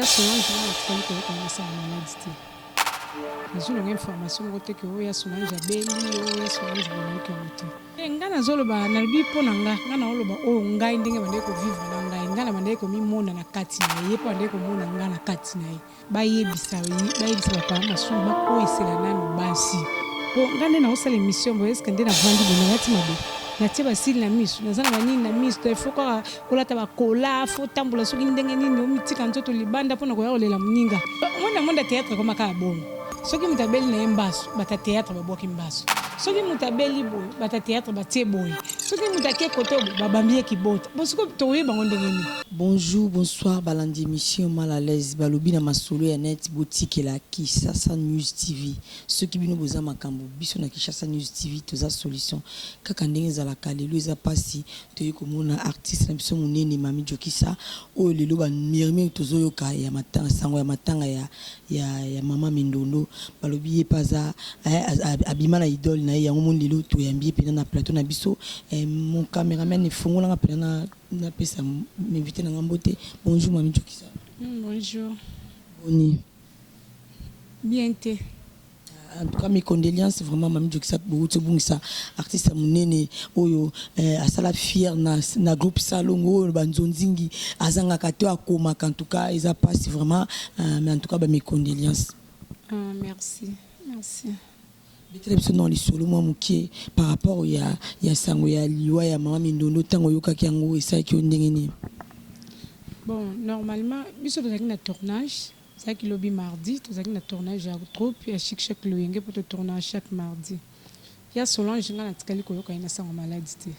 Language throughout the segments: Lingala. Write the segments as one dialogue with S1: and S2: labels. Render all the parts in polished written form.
S1: Solange atikali koyokana sa maladie te nazwi longa information moko te ke oyo ya Solange abeli oyo ya Solange boyoki yango te ngai nazoloba nalobi mpo na ngai naoloba oyo ngai ndenge bandeki kovivre na ngai na bandeki komimona na kati na ye mpo bandeki komona ngai na kati na ye bayebisa bapara masumu bakoyesela nano basi mpo ngai nde naosala émission boye eske nde navandi boye nayati mabe natie basili na miso naza na banini na miso to ifo kaka kolata bakola fo tambola soki ndenge nini omitika nzoto libanda mpona koya kolela moninga monda théâtre komaka ya bongo soki moto abeli na ye mbaso bata théâtre babwaki mbaso soki moto abeli boye bata théâtre batie boye soki moto akie koto babambi ye kibota bosiko toyebango ndenge nini.
S2: Bonjour, bonsoir, balandi émission mal à l'aise, balobi na masolo ya net boutique la Kinshasa News TV. Ceux qui bino boza makambo biso na Kinshasa News TV toza solution. Kaka ndenge za la kalelo eza pasi toyi komona artiste na biso munene Mami Jokisa o lelo ba mirime tozoyoka ya matanga sango ya matanga ya mama Mindondo balobi ye paza abima na idole na ya ngomo lelo toyambi pena na plateau na biso mon caméraman fongola nga pena na pesa m'inviter na ngambote. Bonjour Mami Jokisa.
S1: Bonjour.
S2: Boni.
S1: Bien te.
S2: En tout cas mes condoléances vraiment Mami Jokisa beaucoup bungisa artiste munene oyo asala fier na groupe Salongo banzonzingi azanga kato akoma en tout cas ils a passé vraiment mais en tout cas mes condoléances.
S1: Merci.
S2: Dans les solos moi mukie par rapport ya sango ya liwa ya mama Mindondo tango yokaki yango esa ki ondengeni.
S1: Bon normalement biso tozaki na tournage ça qui lobby mardi tozaki na tournage ya troupe ya chaque loyenge pour tournage chaque mardi ya Solange nga natikali koyoka ina sango maladie te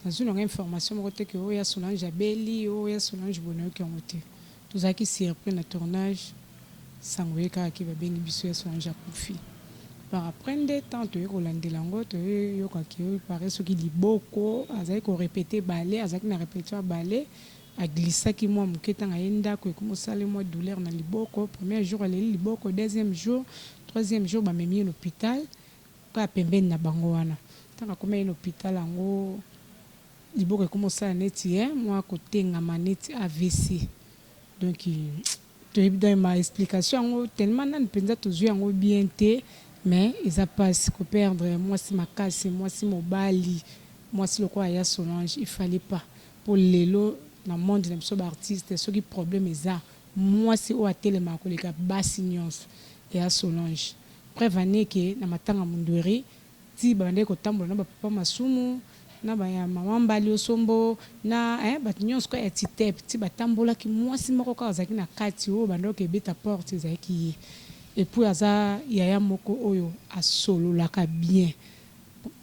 S1: nazwi longa information moko te ke oyo ya Solange abeli oyo ya Solange boyoki yango te tozaki surpris na tournage sango yeka ki babengi biso ya Solange akufi. Par après des temps tu es Rolande Lango tu es yokaki paraît ce qui liboko azaki ko répéter ballet azaki na répétition ballet a glissa ki moi muketa ngaenda ko komosala moi douleur na liboko premier jour elle liboko deuxième jour troisième jour ba memi l'hôpital ka pembeni na bango wana tanga komé l'hôpital ango liboko komosala neti moi côté ngama neti AVC donc tu es dans ma explication tellement nan penza tozui yango bien te. Mais ils a pas se perdre moi si ma casse moi si mobali moi si le quoi ya Solange il fallait pas pour lelo dans le monde de ces artistes ceux qui problème ça moi si au atelier ma collègue basse nyons et à Solange prévenez que na matanga mundweri ti bande ko tambola na papa masumu na ba ya mama mbali osombo na ba nyons ko etite ti batambola ki moi si moko ka zaki na kati o bando ke beta porte zaki. Et puis aza yaya moko oyo asolo laka bien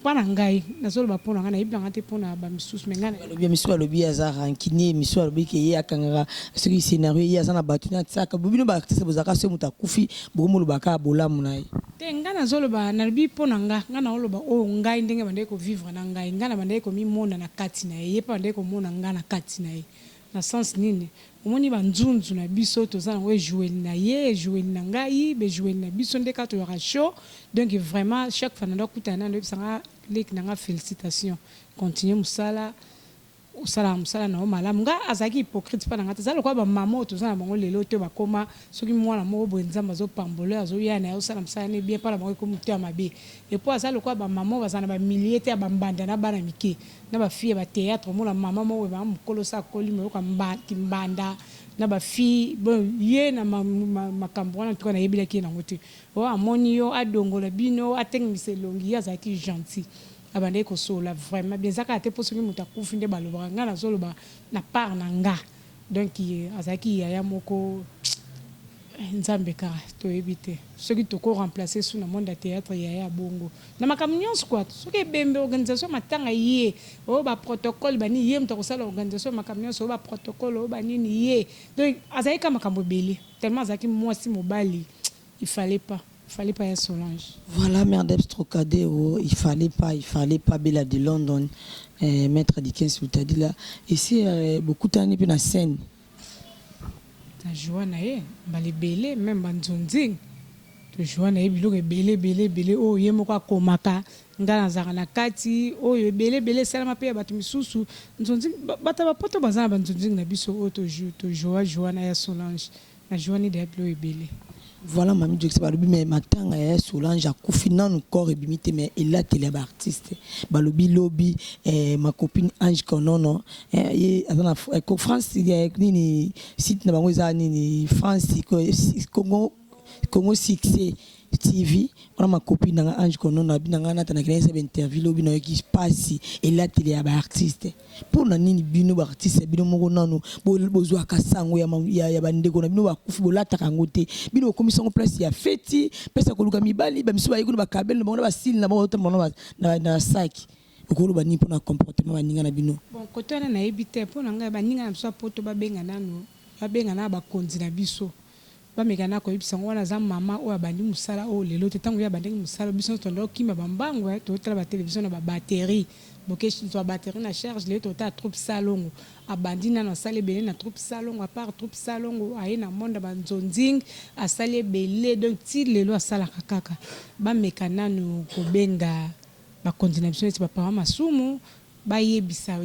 S1: pana ngai nazolo ba pona ngana ibanga te pona ba misusu mengana
S2: balobi misu balobi aza rankini misu balobi ke ye akanga ce qui scénario ye aza na batuna tsaka bobino ba artiste bozaka se muta kufi bomolo baka bolamu na ye
S1: te ngana nazolo ba nalobi pona ngana oloba oyo ngai ndenge bande ko vivre na ngai ngana bande ko mimona na kati na ye pa bande ko mona ngana kati na ye na sens nini omoni banzunzu na biso tozana we jouer na ye jouer na ngai be jouer na biso ndeka to yora show donc vraiment chaque fois nando kutana ndo bisanga lek nanga félicitations continuer musala musala na malamu nga azaki hypocrite pa nanga tazalo kwa ba mama tozana bango lelo te bakoma soki mwana moko bwenzamba zo pamboler azo yana yo sala musala ne bien pas bango ko mutu ya mabe et puis azalo kwa ba mama bazana ba milliers te ba mbanda na bana mike na ba fille ba théâtre mo la mama mo ba mukolo sa koli mo ka mbanda na ba fille bon ye na makambo wana tuka na yebila ki na ngote o amoni yo adongola bino atengmise longi azaki gentil abande ko sola vraiment bien zaka te poso ki muta kufinde baloba nga na zolo ba na part na nga donc azaki yaya moko nzambe ka to ebite soki to ko remplacer sous na monde de théâtre yaya bongo na makamnyons quoi soki bembe organisation matanga ye o ba protocole bani ye mto ko sala organisation makamnyons o ba protocole o bani ni ye donc azaki ka makambo bele tellement azaki moi si mobali il fallait pas ya Solange.
S2: Voilà merde Trocadéro il fallait pas Bella de London maître Dickens vous t'a dit là ici beaucoup d'années puis na scène
S1: na joie na ye mbali belé même banzonzing to joie na ye biloko belé oh ye moko akomaka nga nazaka na kati oyo ebele salama pe ya bato misusu nzonzi bata bapoto bazana banzonzi na biso oyo tojoa na ya Solange na joani de plo ebele.
S2: Voilà mami Jackson balobi mais matanga ya Solange akufi nanu corps ebimite mais il a télé artiste balobi lobi ma copine Ange Konono azana ko France nini site na bango za nini France Congo Succès TV on ma copine na Ange Konono binanga na tana kile sa interview lobi na qui passe il a télé artiste pour na nini bino ba artiste bino moko nanu bozwa kasango ya bandeko na bino bakufi bolata kangote bino komisa ko place ya feti pesa ko luka mibali ba misu ba yiko ba kabel na bango ba style na bango na saki okolo ba ni pona comportement ba ninga na bino
S1: bon côté na ebité pona nga ba ninga na biso poto ba benga na ba konzi na biso bamekana ko ibisango wana za mama o abandi musala o lelo tetango ya bandenge musala biso tondo kima bambango to tala ba télévision na ba batterie boke to batterie na charge le to ta troupe salongo abandi na sale belé na troupe salongo à part troupe salongo aye na monde ba nzonzing asale belé donc ti lelo asala kaka bamekana no ko benga ba continuation ti papa masumu bayebisa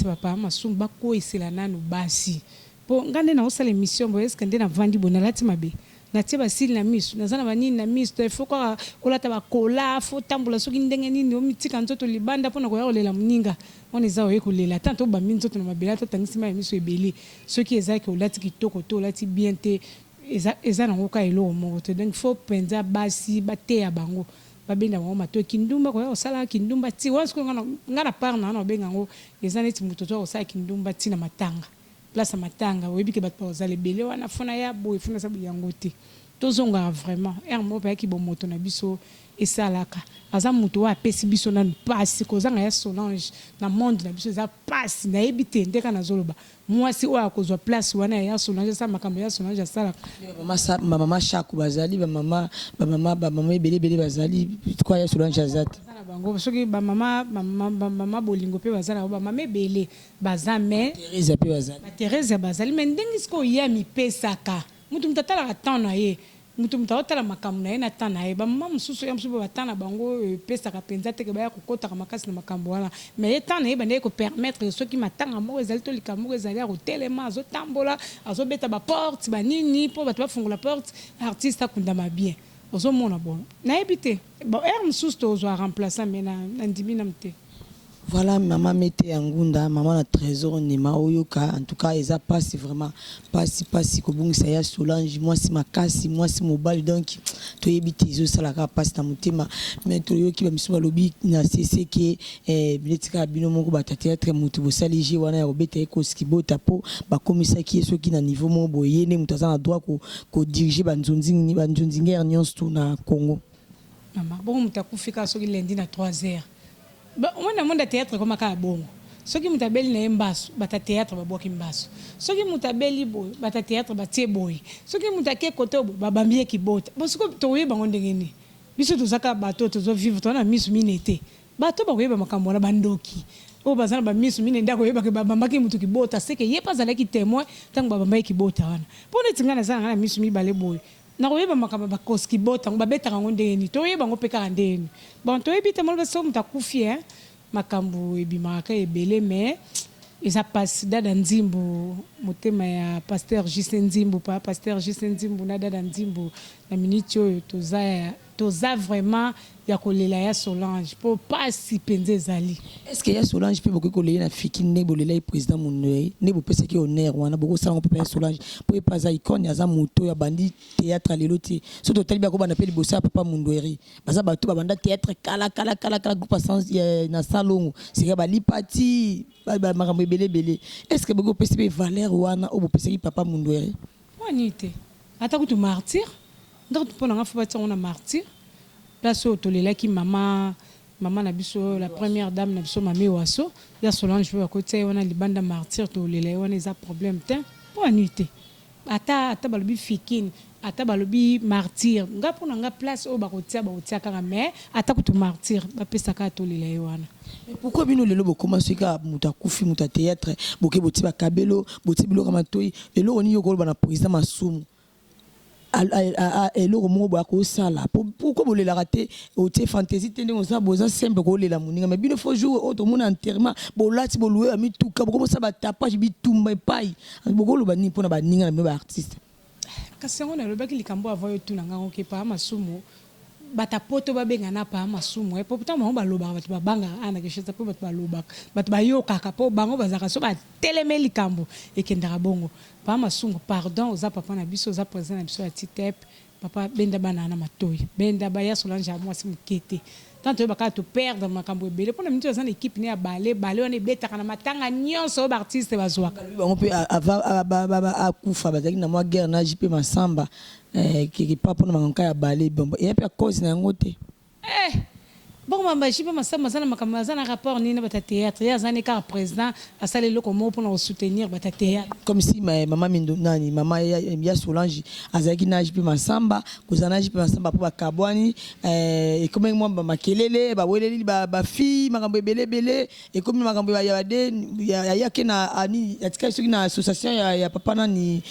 S1: papa masumu bako esela nanu basi po ngande na osala émission bo est-ce que ndena vandi bona lati mabe na tie basili na misu nazana banini na misu to faut ko kolata ba kola faut tambula soki ndenge nini o mitika nzoto libanda pona ko yaolela muninga on eza oye kolela tanto ba minzoto na mabela to tangisima ya misu ebele soki eza ke olati kitoko to olati bien te eza na ngoka elo mo to donc faut penza basi bate ya bango babenda bango mato kindumba ko osala kindumba ti wansi ko ngana par na benga ngo eza neti muto to osala kindumba ti na matanga place matanga oyebi ke bato bazale belé wana fona ya boye fona sabu yango te tozonga vraiment mo pa ki bo moto na biso esalaka aza muto wa pesi biso na passe kozanga ya Solange na monde na biso za passe na ebite ndeka na zoloba mwasi o akozwa place wana ya Solange sa makambo ya Solange asala
S2: mama shaku bazali ba mama belé bazali kwa ya Solange azati
S1: bango soki ba mama bolingo pe bazala ba mama belé bazame Teresa bazali mais ndenge siko ya mi pesaka mutu mtatala atana ye mutu mtatala makambo na ye na tana ye ba mama mususu ya mususu batana bango pesaka penza te ke ba ya kokota makasi na makambo wana mais etana ye bande ko permettre soki matanga moko ezali to likambo ezali ya kotelema azo tambola azo beta ba porte ba nini po bato bafungola porte artiste akundama bien ozo mona bon na ebité bon mususu to ozo remplacer mais na ndimi na mte.
S2: Voilà maman mette ngunda maman na trésor nema oyoka en tout cas eza passe vraiment passe ko bungisa ya Solange moi si makasi moi si mobile donc to yebite zo sala ka passe na mutema mais to yoki ba misu balobi na CCK biletika bino moko bata théâtre mutu bo saligi wana ya obeta ko skibota po ba komisa ki soki na niveau mo boyene mutaza na droit ko diriger banzonzinga nyonso na Congo
S1: mama bon mutakufika soki lundi na 3h on a monde théâtre comme à bongo soki mutabeli na embaso bata théâtre babwaki mbaso soki mutabeli boy bata théâtre batie boy soki mutake koto babambie kibota bosiko toye bango ndengeni biso tozaka bato tozo vivre tona misu minete bato bakoyeba makambo na bandoki o bazana ba misu mine ndako yeba ke babambaki mutu kibota seke ye pas ala ki témoin tango babambaki kibota wana pone tingana sana na misu mibale boy na koyeba makambo bakoski bota babetaka ngo ndeni toyeba ngo peka ndeni bon toyebite mo baso mutakufi makambo ebimaka ebele mais eza passe dada nzimbu motema ya pasteur Justin Nzimbu pa pasteur Justin Nzimbu na dada nzimbu na minute oyo toza vraiment ya kolela ya Solange pour pas si penze zali
S2: est-ce que ya Solange peut beaucoup kolela na fiki ne bolela président munwe ne bo pesa ki honneur wana boko sala ko papa Solange pour pas za icône ya za moto ya bandi théâtre leloti surtout tali ko bana peli bossa papa mundweri baza bato ba banda théâtre kala groupe sans na salon c'est ba lipati ba makambo belé est-ce que beaucoup pesa valeur wana o bo pesa ki papa mundweri
S1: wanite ata kutu martyr donc pona nga fa on a martyr place au tolelaki mama na biso la première dame na biso mami waso ya Solange je côté on a libanda martyr tolela on a problème te pour nuité ata balobi fikine ata balobi martyr nga pona nga place au bakotia kaka mais ata kutu martyr ba pesa ka tolela wana.
S2: Mais pourquoi bino lelo bo commencer ka muta kufi muta théâtre boke boti ba kabelo boti bilo kama toyi lelo oni yoko ba na président masumu eloko moko boya kosala pourquoi bolela raté otie fantaisie te ndenge oza boza simple kolela moninga mais bino faut jour oyo tomona enterrement bolati boluwe ya mituka bokomosa batapage bitumba epai bokoloba nini mpona baninga na bino baartiste
S1: kasi yango nalobaki likambo ava yo tunanga ngo ke paa masumu batapoto babengana paa masumu po pourtant bango balobaka bato babangaka ana kesheza mpo bato balobaka bato bayokaka mpo bango bazalaka so bateleme likambo ekendaka bongo paa masumu pardon oza papa na biso oza président na biso ya titep papa benda bana na matoyi benda baya Solange ya mwasi mokete tant toyebaka toperdre makambo ebele mpona miniti oza na ekipe ne ya bale wana ebetaka na matanga nyonso oyo baartiste bazwaka
S2: bango mpe akufa bazalaki na mwa guerre na JP Masamba keke pa mpona makambo ya bale eya mpe cause na yango te
S1: bongo mamba JP Masamba aza na makambo aza na rapport nini na bata théâtre ye aza ne kaka président asala eloko moko mpona kosoutenir bata théâtre
S2: comme si mama mindo nani mama ya Solange azalaki na JP Masamba kozala na JP Masamba mpo bakabwani ekomi mwa bamakelele baweleli bafille makambo ebelebele ekomi makambo yayake na atikali soki na association ya papa nani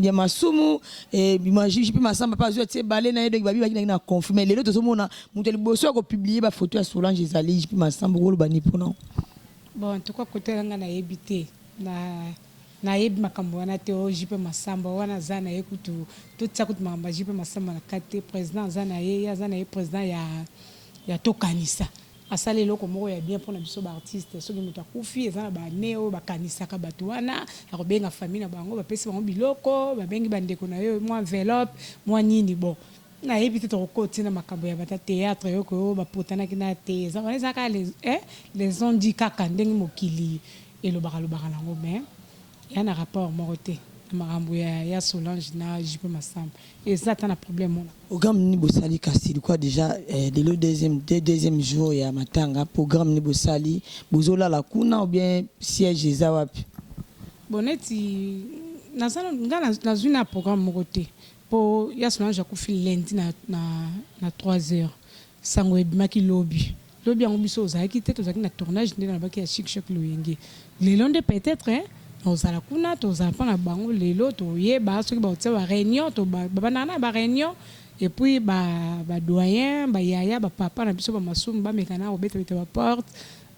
S2: ya masumu JP Masamba pa azwi atie bale na ye donc babi baki na confirmer lelo tozomona moto liboso ya kopublier bafoto ya Solange ezali JP Masamba koloba ni mpona
S1: bon en tout cas côté nga nayebi te nayebi makambo wana te o JP Masamba wana aza na ye kutu totia kutu makambo ya JP Masamba na kate président aza na ye président ya tokanisa asala eloko moko ya bien mpona biso baartiste soki moto akufi eza na bane oyo bakanisaka bato wana akobenga famille na bango bapesi bango biloko babengi bandeko na yo mwa enveloppe mwa nini bon nayebi te tokokoti na makambo ya bata théâtre yoko oyo bapotanaki na te eza wana ezaka les ont dit kaka ndenge mokili elobaka nango mais ya na rapport moko te makambo ya Solange na JP Masamba eza ta na problème wana
S2: programme ni bosali kasi quoi déjà le deuxième jour ya matanga programme ni bosali bozola la kuna ou bien siège eza wapi
S1: boneti nazwi na programme moko te po ya Solange akufi lundi na 3h sango ebimaki lobi yango biso ozalaki te tozalaki na tournage nde nalobaki ya Chic Choc Loyenge lelo nde peut-être tozala kuna tozala mpo na bango lelo toyeba soki baotia baréunion babandaka na baréunion epuis badoyen bayaya bapapa na biso bamasumu bamekana kobetabeta baporte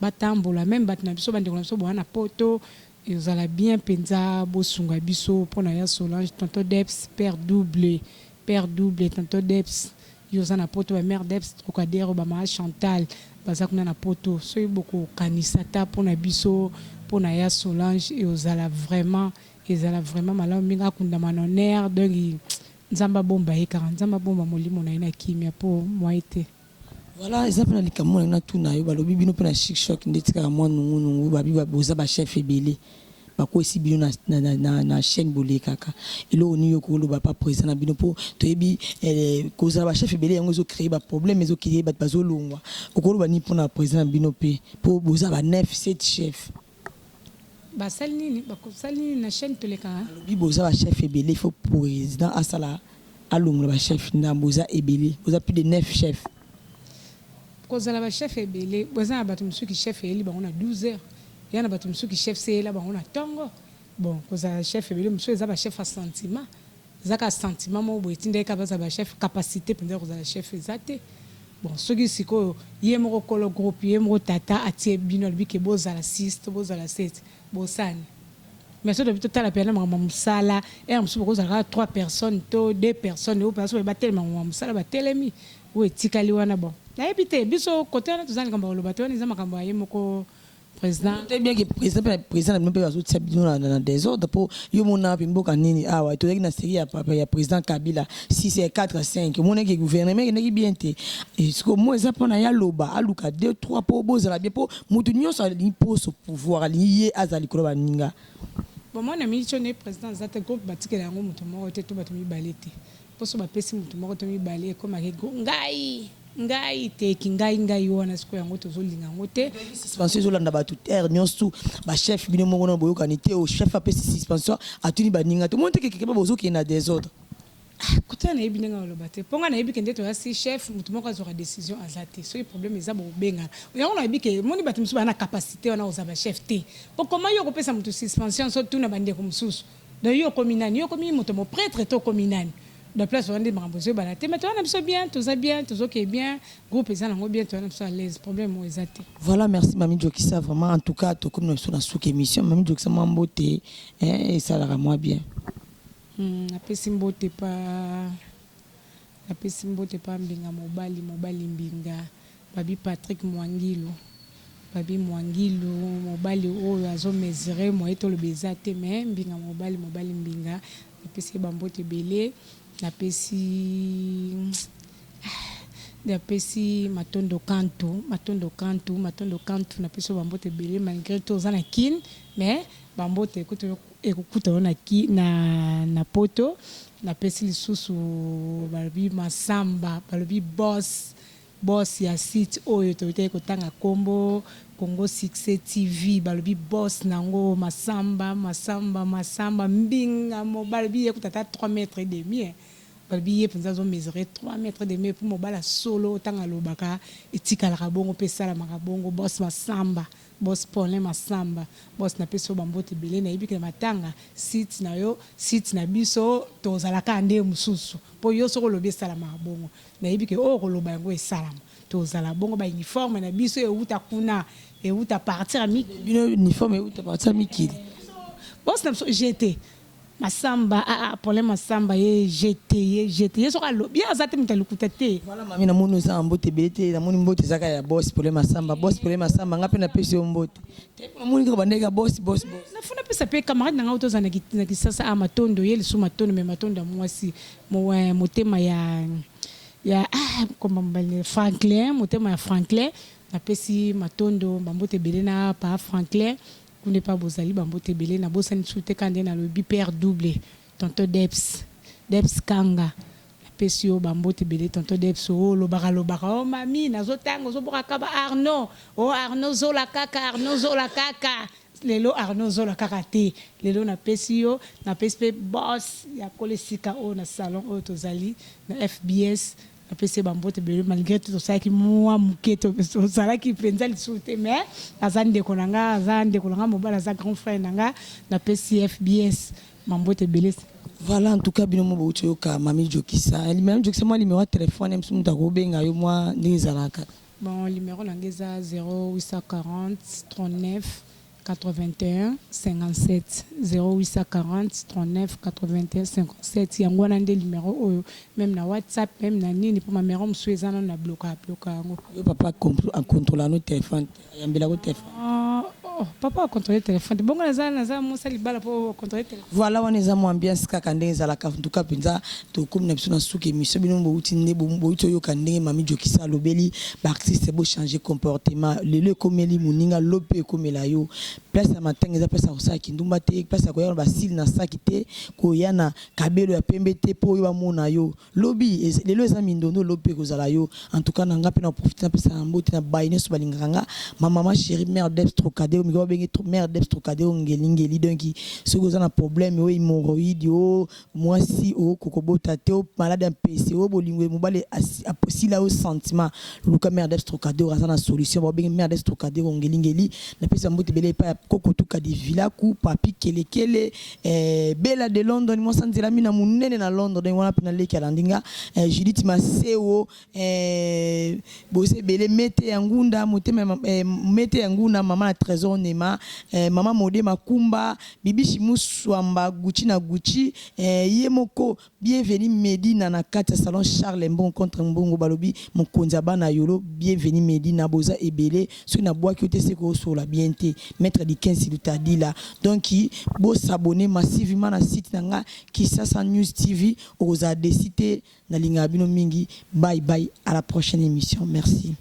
S1: batambola meme bato na biso bandeko na biso boya na poto ezala bien mpenza bosunga biso mpona ya Solange tonto Deps père double tonto Deps yo oza na poto bamare Deps trocadero bamaya Chantal baza kuna na poto soki bokokanisa ta mpona biso mpona ya Solange ezala vraiment malamu mingi akundama na honneur donc nzamba bomba ekaka nzamba bomba molimo na ye na kimia mpo mwa ete
S2: voilà eza mpe na likambo na tuna yo balobi bino mpe na Chic Choc nde etikaka mwa nungunungu babi boza bachef ebele bakwesi bino na chaîne bolekaka eloko nini yo koloba pa président na bino mpo toyebi kozala bachef ebele yango ezocrée baproblème ezokeye bato bazolongwa okoloba nini mpona président na bino mpe mpo boza ba 9-7 chef
S1: basali nini bakosali nini na chaîne tolekaka
S2: alobi boza bachef ebele il faut président asala alongola bachef na boza ebele boza plus de 9 chefs
S1: kozala bachef ebele boza na bato mosuki chef eyeli bango na 12h ya na bato mosuki chef seyela bango na ntongo bon kozala chef ebele mosuki eza bachef ya sentiment ezaka sentiment moko boye tindeka baza bachef capacité mpenza kozala chef eza te bon soki sikoyo ye moko kolo groupe ye moko tata atie bino alobi ke bozala 6 to bozala 7 bosani mais so depuis totala pena makambo mosala mosusu bokozalaka 3 personnes to 2 personnes oyo mpena so batelema makambo mosala batelemi oyo etikali wana bon nayebi te biso kote wana toza likambo koloba te wana eza makambo ya ye moko président
S2: te bien que président na bino mpe bazotia bino na désordre mpo yo mona mpe mboka nini awa tozalaki na série ya président Kabila 6 4 5 omonaki gouvernement ekendaki bien te siko mo eza mpona ya loba aluka 2 3 mpo bozala bien mpo motu nyonso alingi poso pouvoir alingi ye aza likolo baninga
S1: bon mwana mingi tio ne président aza te groupe batikela yango moto moko te to bato mibale te mposo bapesi moto moko to mibale ekomaki ngai teki ngai wana siko yango tozolinga yango te
S2: suspension ezolanda bato terre nyonso bachef bino moko na boyokani te o chef apesi suspension atuni baninga te omoni te kekeba bozokende na désordre
S1: kotala nayebi ndenge aloba te mponga nayebi ke nde toyasi chef moto moko azwaka décision aza te soki problème eza bokobengana yango nayebi ke moni bato mosusu baa na capacité wana kozala bachef te po koma yo kopesa moto suspension so tuna bandeko mosusu donc yo okomi nani yo okomi moto moprêtre to okomi nani de place on dit bambozo balaté mais toi on aime bien tout ça bien tout OK bien groupe ils ont bien toi on aime ça les problèmes ont été
S2: voilà merci Mami Jokisa vraiment en tout cas to comme nous sommes sur émission Mami Jokisa mamboté et ça la moi bien
S1: après simboté pas mbinga mobali mbinga babi Patrick Mwangilo mobali oyo azo mesurer moi to le bezate mais mbinga mobali mbinga napesi bambote belé napesi matondo kantu napesi bambote belé malgré tout za na kin mais bambote ekukuta na poto napesi lisusu balobi masamba balobi boss ya site oyo toyite kotanga kombo Congo Success TV balobi boss nango masamba mbinga mobali ekutata 3 mètres et demi balobi penza zo mesurer 3 mètres et demi pour mobala solo tanga lobaka etikala bongo pesa la bongo boss masamba boss Paulin masamba boss na peso bambote belé na yibike matanga site na biso tozalaka nde mususu po yo soko lobi sala bongo na yibike o koloba yango esalama tozala bongo ba uniforme na biso euta kuna euta partir mi
S2: bino uniforme euta partir mikili
S1: boss na GT masamba Paulin masamba ye GT so ka lobi azate mutalukuta te
S2: voilà mami na monu za mbote belé na moni mbote zaka ya boss Paulin masamba ngape na pesi mbote te na moni ka bandeka boss
S1: na funa pesa pe camarade na ngauto za na kisasa matondo ye lisu matondo me matondo mwasi motema ya comme Franklin motema ya Franklin na pesi matondo bambote belé na pa Franklin kunde pa bozali bambote belé na bosani soute kande na lobi père double tonto Deps Kanga na pesi yo bambote belé tonto Deps o lobaka o mami nazotanga ozoboka ka ba Arnaud zola kaka lelo Arnaud zola kaka te lelo na pesi yo na pesi pe boss ya kolesika o na salon o tozali na FBS na pesi bambote belé malgré tout ça qui moi muketo ça qui penza li soute mais azande konanga mobala za grand frère nanga na pesi FBS bambote belé.
S2: Voilà en tout cas bino mo boucho ka Mami Jokisa même Jokisa moi numéro de téléphone em sum ko benga yo moi ndizalaka
S1: bon numéro langeza 0840 39 81 57 0840 39 81 57 yango na nde numéro oyo même na WhatsApp même na nini pour ma mère msuezana na bloka yango
S2: yo papa en contrôler no téléphone yambela ko téléphone
S1: papa contrôler téléphone bongo naza musa libala pour contrôler téléphone
S2: voilà on eza mo ambiance kaka ndenge ezalaka en tout cas penza to comme na biso na suki émission bino mbouti nde mbouti oyo kandenge Mami Jokisa lobeli ba artiste bo changer comportement lelo komeli muninga lope komela yo place ya matanga eza place ya kosala kindumba te place ya koyana basili na saki te koyana kabelo ya pembe te po oyo bamona yo lobi lelo eza mindondo lope kozala yo en tout cas na nga mpe na profite na pesa na mbote na bayi nyonso balingaka nga mama chérie mère Debs Trocadéro mikolo bengi mère Debs Trocadéro ngeli donc soki oza na problème oyo hémorroïde o mwasi o kokobota te o malade ya mpese o bolingo mobale asila o sentiment luka mère Debs Trocadéro aza na solution babengi mère Debs Trocadéro ngeli na pesa mbote bele pa kokotuka di vilaku papi kelekele bela de London mo sanzela mina munene na London donc wana pina leki alandinga Judith Maseo bose bele mete yangunda motema mete yangunda mama na trésor nema mama mode makumba bibishi muswamba gucci na gucci yemoko bienvenue Medina na kati salon Charles Mbon contre Mbongo balobi mokonza bana yolo bienvenue Medina boza ebele so na bois qui était c'est ko sur la bienté maître di 15 dit là donc bo s'abonner massivement na site nanga Kisasa News TV aux a décidé na linga bino mingi bye bye à la prochaine émission merci.